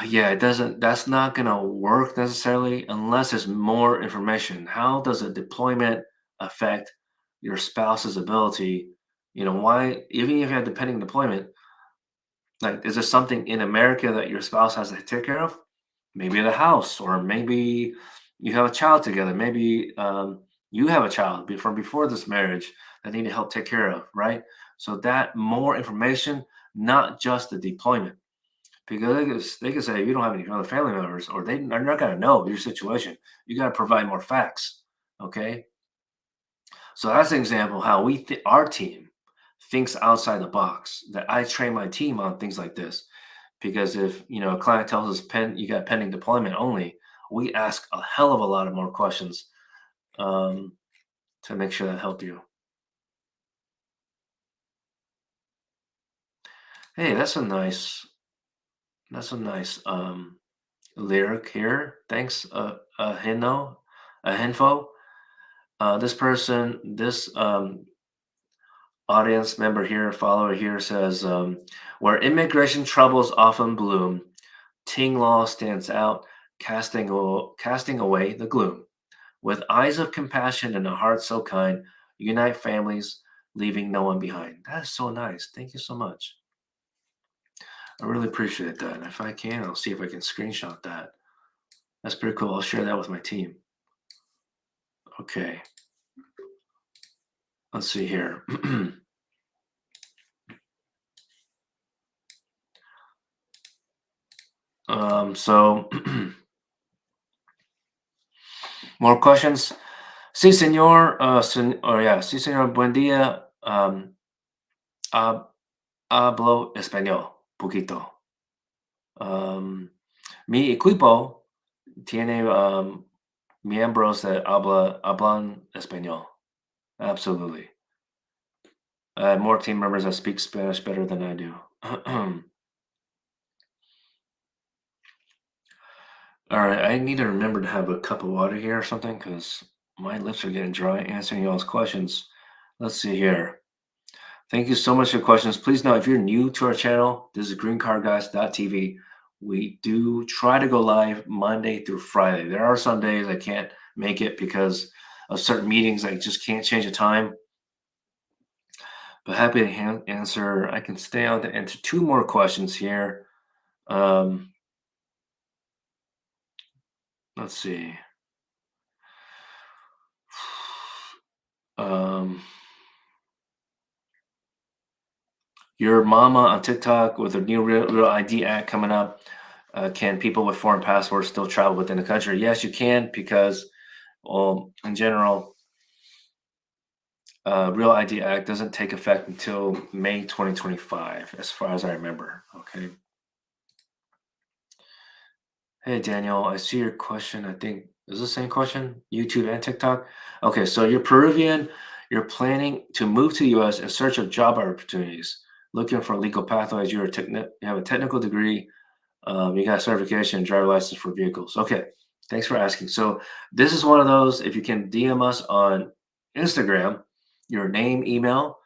yeah, it doesn't. That's not gonna work necessarily unless there's more information. How does a deployment affect your spouse's ability? Why even if you have depending deployment, like, is there something in America that your spouse has to take care of? Maybe the house, or maybe you have a child together. Maybe you have a child from before this marriage that need to help take care of, right? So that more information, not just the deployment, because they could say you don't have any other family members, or they're not going to know your situation. You got to provide more facts, okay? So that's an example how our team thinks outside the box. That I train my team on things like this because if a client tells us you got pending deployment only, we ask a hell of a lot of more questions um, to make sure that help you. Hey, that's a nice lyric here. Thanks, Hino, Hinfo. This audience member here, follower here says, where immigration troubles often bloom, Ting Law stands out, casting away the gloom. With eyes of compassion and a heart so kind, unite families, leaving no one behind. That is so nice. Thank you so much. I really appreciate that. And if I can, I'll see if I can screenshot that. That's pretty cool. I'll share that with my team. Okay. Let's see here. So more questions. Sí, señor. Sí, señor. Buen día. Hab- Hablo español, poquito. Um, Mi equipo tiene miembros that hablan español. Absolutely. More team members that speak Spanish better than I do. All right, I need to remember to have a cup of water here or something because my lips are getting dry answering y'all's questions. Let's see here. Thank you so much for your questions. Please know if you're new to our channel, this is greencardguys.tv. We do try to go live Monday through Friday. There are some days I can't make it because of certain meetings. I just can't change the time. But happy to answer. I can stay on to answer two more questions here. Um, let's see. Um, your mama on TikTok with a new Real ID Act coming up. Can people with foreign passports still travel within the country? Yes, you can because, well, in general, Real ID Act doesn't take effect until May 2025, as far as I remember. Okay. Hey, Daniel, I see your question. I think is the same question, YouTube and TikTok. Okay, so you're Peruvian. You're planning to move to the U.S. in search of job opportunities, looking for legal pathways. You have a technical degree. You got certification, driver license for vehicles. Okay, Thanks for asking. So this is one of those, if you can DM us on Instagram, your name, email,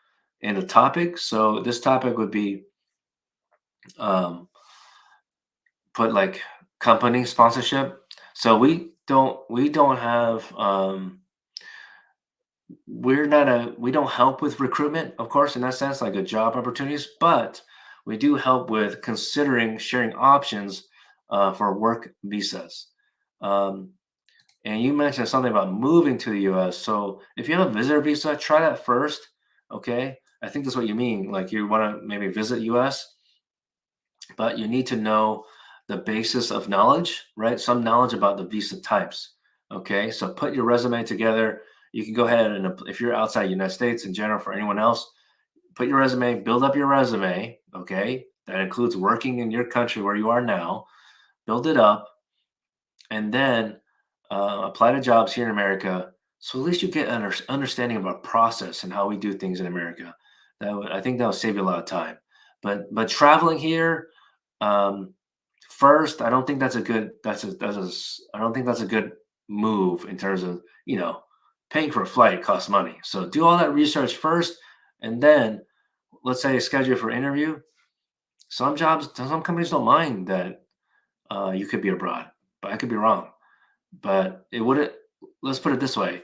and a topic. So this topic would be um, put like company sponsorship. So we don't have we don't help with recruitment, of course, in that sense, like a job opportunities, but we do help with considering sharing options for work visas. Um, And you mentioned something about moving to the US. So if you have a visitor visa, try that first. Okay. I think that's what you mean. Like you want to maybe visit US, but you need to know the basis of knowledge, right? Some knowledge about the visa types. Okay. So put your resume together. You can go ahead and if you're outside the United States in general, for anyone else, put your resume, build up your resume. Okay. That includes working in your country where you are now, build it up, and then apply to jobs here in America. So at least you get an understanding of our process and how we do things in America. I think that will save you a lot of time. But traveling here, um, first, I don't think that's a good I don't think that's a good move in terms of paying for a flight costs money. So do all that research first, and then let's say schedule for interview. Some companies don't mind that you could be abroad, but I could be wrong. But it wouldn't let's put it this way.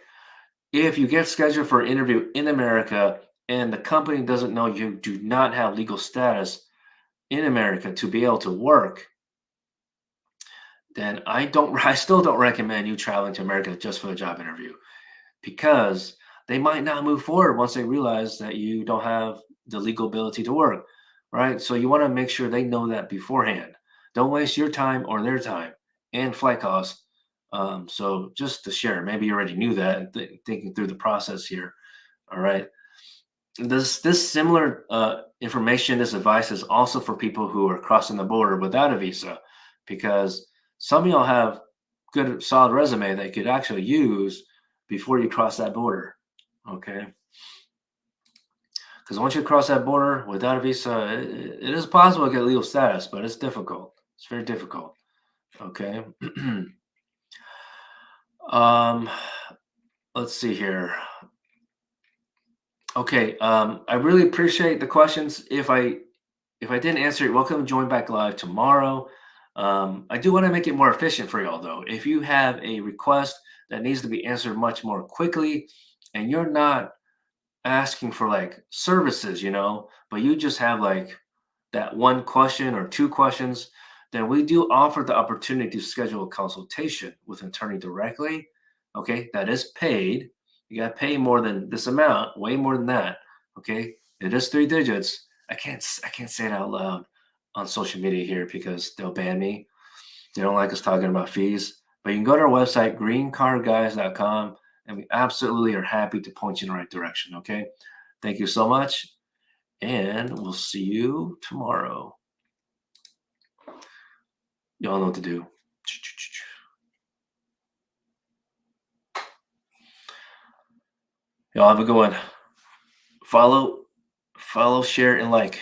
If you get scheduled for an interview in America and the company doesn't know you do not have legal status in America to be able to work, then I still don't recommend you traveling to America just for a job interview because they might not move forward once they realize that you don't have the legal ability to work, right? So you want to make sure they know that beforehand. Don't waste your time or their time and flight costs. So just to share, maybe you already knew that and thinking through the process here. All right. This similar information, this advice is also for people who are crossing the border without a visa, because some of y'all have good solid resume that you could actually use before you cross that border. Okay, because once you cross that border without a visa, it is possible to get legal status, but it's difficult. It's very difficult. Okay. um, let's see here. Okay, I really appreciate the questions. If I didn't answer it, welcome to join back live tomorrow. I do want to make it more efficient for y'all though. If you have a request that needs to be answered much more quickly, and you're not asking for like services, but you just have like that one question or two questions, then we do offer the opportunity to schedule a consultation with an attorney directly. Okay, that is paid. You got to pay more than this amount, way more than that. Okay, it is three digits. I can't say it out loud on social media here because they'll ban me. They don't like us talking about fees. But you can go to our website, greencardguys.com, and we absolutely are happy to point you in the right direction. Okay, thank you so much, and we'll see you tomorrow. Y'all know what to do. Y'all have a good one. Follow, share, and like.